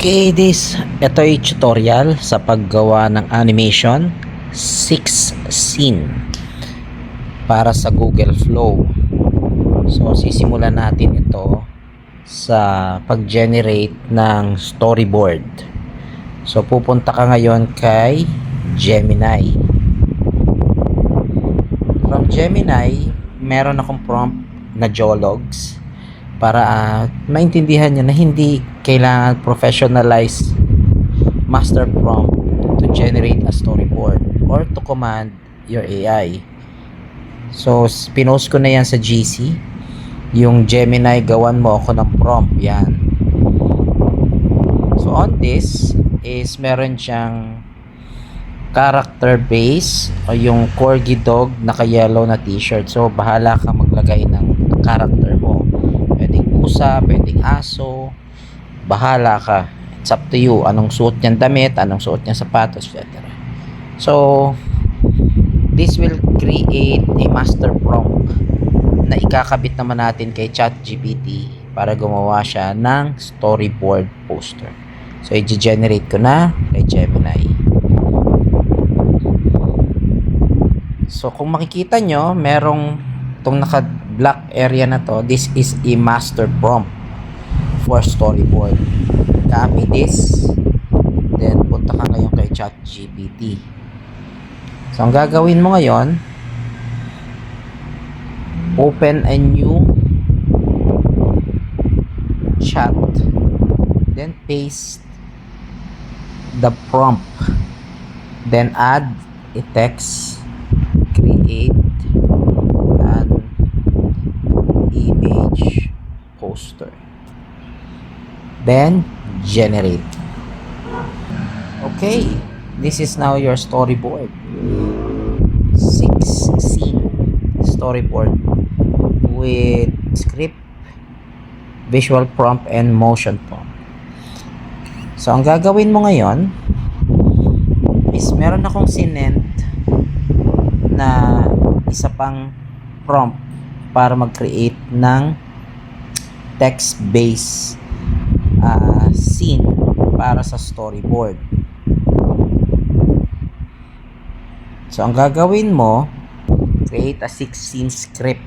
Okay, ito ay tutorial sa paggawa ng animation 6 scene para sa Google Flow. So, sisimulan natin ito sa pag-generate ng storyboard. So, pupunta ka ngayon kay Gemini. From Gemini, meron akong prompt na Geologs para maintindihan nyo na hindi kailangan professionalized master prompt to generate a storyboard or to command your AI. So, pinost ko na yan sa GC. Yung Gemini, gawan mo ako ng prompt. Yan. So, on this is meron siyang character base o yung corgi dog naka-yellow na t-shirt. So, bahala ka maglagay ng character mo. Pwedeng pusa, pwedeng aso. Bahala ka. It's up to you. Anong suot niyang damit, anong suot niyang sapatos, etc. So, this will create a master prompt na ikakabit naman natin kay ChatGPT para gumawa siya ng storyboard poster. So, i-generate ko na kay Gemini. So, kung makikita nyo, merong itong naka-black area na to. This is a master prompt for storyboard. Copy this. Then, punta ka ngayon kay ChatGPT. So, ang gagawin mo ngayon, open a new chat. Then, paste the prompt. Then, add a text. Create an image poster. Then, generate. Okay, this is now your storyboard. 6 scene storyboard with script, visual prompt, and motion prompt. So, ang gagawin mo ngayon is meron akong sinend na isa pang prompt para mag-create ng text-based scene para sa storyboard. So, ang gagawin mo, create a 6 scene script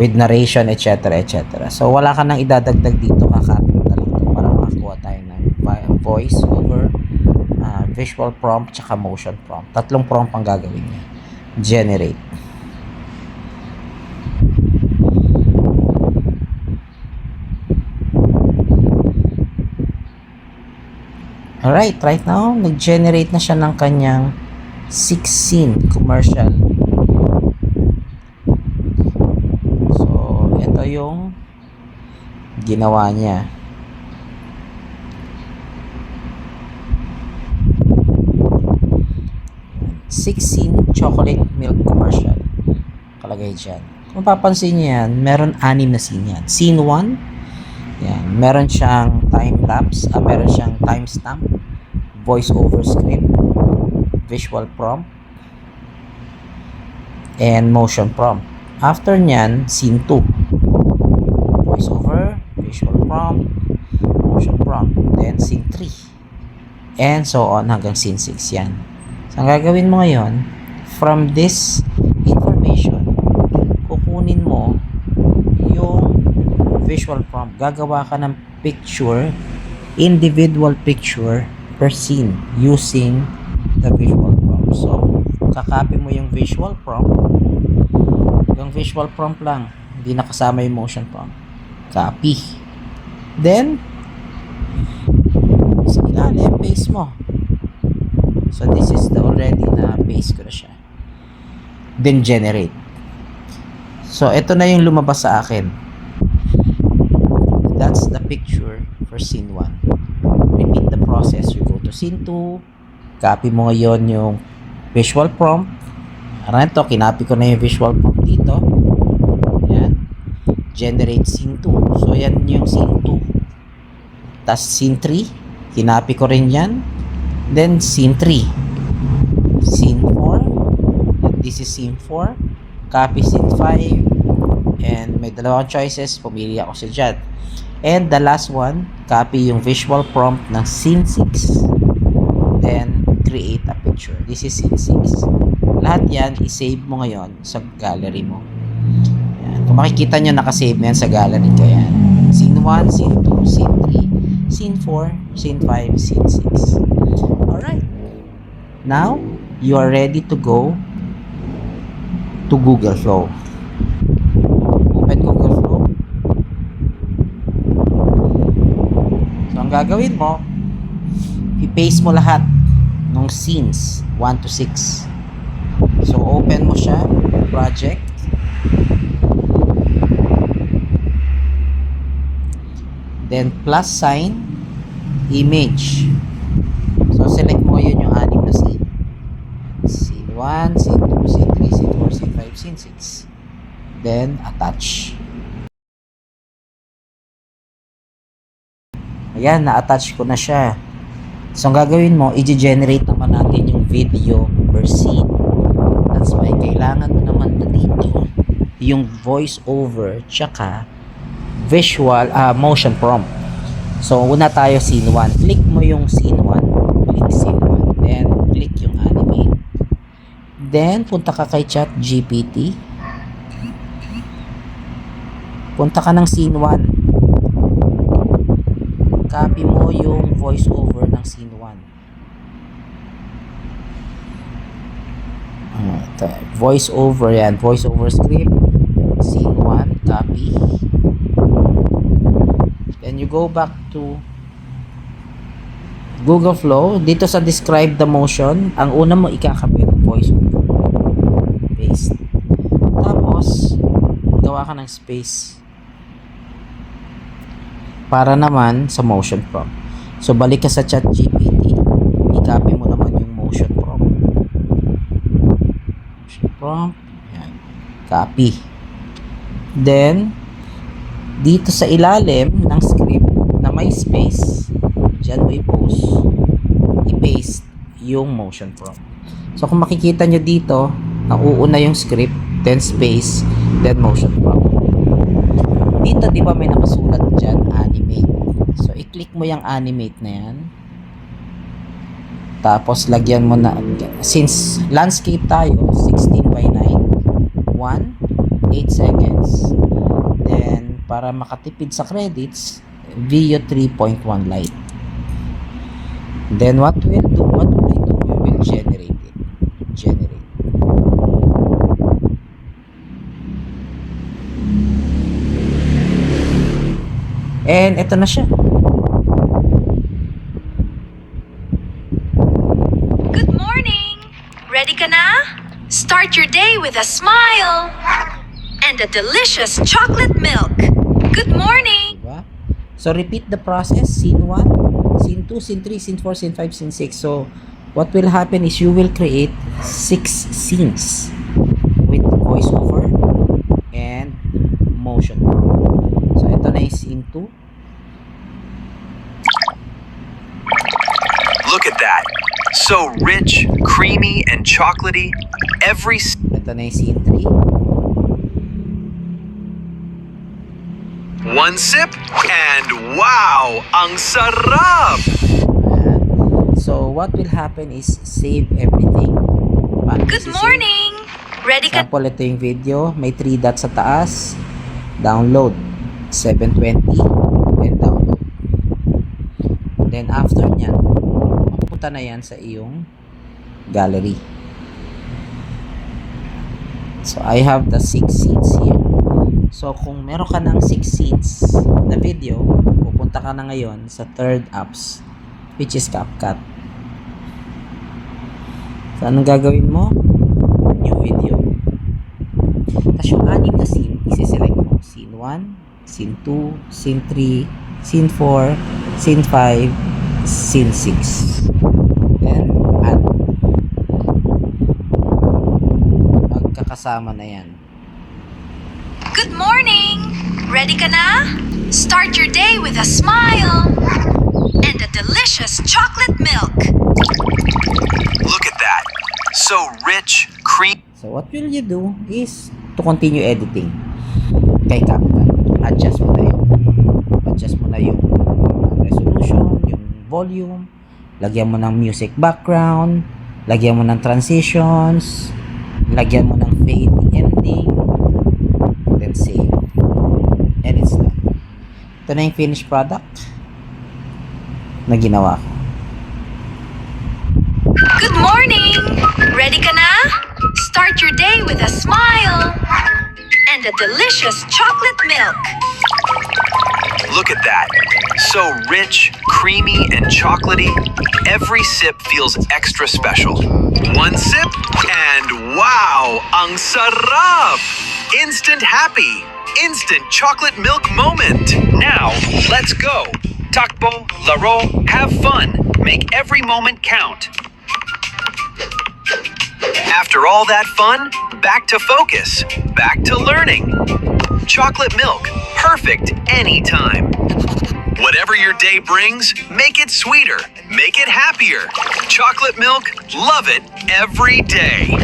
with narration, etc. etc. So, wala ka nang idadagdag dito, kakapit na lang ito para makakuha tayo ng voice over, visual prompt, tsaka motion prompt. Tatlong prompt ang gagawin niya. Generate. Alright, right now, nag-generate na siya ng kanyang 6 scene commercial. So, ito yung ginawa niya. Scene chocolate milk commercial. Kalagay dyan. Kung papansin niyo yan, meron 6 na scene yan. Scene 1, yan. Meron siyang time-lapse, meron siyang timestamp, voice-over script, visual prompt, and motion prompt. After nyan, scene 2. Voice-over, visual prompt, motion prompt. Then, scene 3. And so on hanggang scene 6 yan. So, ang gagawin mo ngayon, from this information, kukunin mo yung visual prompt. Gagawa ka ng picture, individual picture per scene using the visual prompt. So, kakopy mo yung visual prompt. Yung visual prompt lang, hindi nakasama yung motion prompt. Copy. Then, sa ilalim, paste mo. So, this is the already na paste ko na siya. Then, generate. So, ito na yung lumabas sa akin. That's the picture for scene 1. Repeat the process. You go to scene 2. Copy mo ngayon yung visual prompt. Aran ito, kinopy ko na yung visual prompt dito. Yan. Generate scene 2. So, yan yung scene 2. Tapos, scene 3. Kinopy ko rin yan. Then, scene 3. Scene 4. This is scene 4. Copy scene 5. And may dalawang choices. Pumili ako sa dyan. And the last one, copy yung visual prompt ng scene 6. Then, create a picture. This is scene 6. Lahat yan, isave mo ngayon sa gallery mo. Yan. Kung makikita nyo, nakasave mo yan sa gallery ko yan. Scene 1, scene 2, scene 3, scene 4, scene 5, scene 6. Alright. Now, you are ready to go to Google Flow. Open Google Flow. So, ang gagawin mo, i-paste mo lahat ng scenes 1 to 6. So, open mo siya, project. Then, plus sign, image. So, select mo yun yung 6 na scene. Scene 1, scene 2, scene 3, scene 4, scene 5, scene 6. Then, attach. Ayan, na-attach ko na siya. So, ang gagawin mo, i-generate naman natin yung video per scene. That's why, kailangan mo naman na dito yung voice over tsaka visual, motion prompt. So, una tayo scene 1. Click mo yung scene 1. Click scene 1. Then, click yung animate. Then, punta ka kay ChatGPT. Punta ka ng scene 1. Copy mo yung voice over ng scene 1. Voice over yan. Voice over script. Scene 1. Copy. Then you go back to Google Flow. Dito sa describe the motion, ang una mo ikakapit voice over. Paste. Tapos, gawa ka ng space. Para naman sa motion prompt. So, balik ka sa ChatGPT. I-copy mo naman yung motion prompt. Motion prompt. Yan. Copy. Then, dito sa ilalim ng script na may space, dyan mo i-paste yung motion prompt. So, kung makikita nyo dito, nauuna yung script, then space, then motion prompt. Dito, di ba may nakasulat dyan, animate. So, i-click mo yung animate na yan. Tapos, lagyan mo na, since landscape tayo, 16 by 9, 1, 8 seconds. Then, para makatipid sa credits, Veo 3.1 Lite. Then, what will I do? We will generate it. Generate. And ito na siya. Good morning! Ready ka na? Start your day with a smile and a delicious chocolate milk. Good morning! Diba? So, repeat the process. Scene 1, scene 2, scene 3, scene 4, scene 5, scene 6. So, what will happen is you will create 6 scenes with voiceover and motion. So, ito na yung scene 2. Look at that. So rich, creamy, and chocolatey. Ito na yung scene 3. One sip, and wow! Ang sarap! So, what will happen is save everything. Good morning! Ready ka? Example, ito yung video. May 3 dots sa taas. Download. 720. Then download. Then after nyan, mapupunta na yan sa iyong gallery. So, I have the 6 scenes here. So, kung meron ka ng 6 scenes na video, pupunta ka na ngayon sa third apps, which is CapCut. So, anong gagawin mo? New video. Tapos yung 6 na scene, isi-select mo. Scene 1, Scene 2, Scene 3, Scene 4, Scene 5, Scene 6. Then, add. Magkakasama na yan. Good morning! Ready ka na? Start your day with a smile and a delicious chocolate milk. Look at that. So rich, creamy. So, what will you do is to continue editing. Kay CapCut. Adjust mo tayo. adjust mo na yung resolution, yung volume, lagyan mo ng music background, lagyan mo ng transitions, lagyan mo ng fade ending, then save. And it's done. Ito na yung finished product na ginawa ko. Good morning! Ready ka na? Start your day with a smile and a delicious chocolate milk. Look at that. So rich, creamy, and chocolatey. Every sip feels extra special. One sip, and wow! Ang sarap! Instant happy! Instant chocolate milk moment! Now, let's go! Takbo, laro, have fun. Make every moment count. After all that fun, back to focus, back to learning. Chocolate milk, perfect anytime. Whatever your day brings, make it sweeter, make it happier. Chocolate milk, love it every day.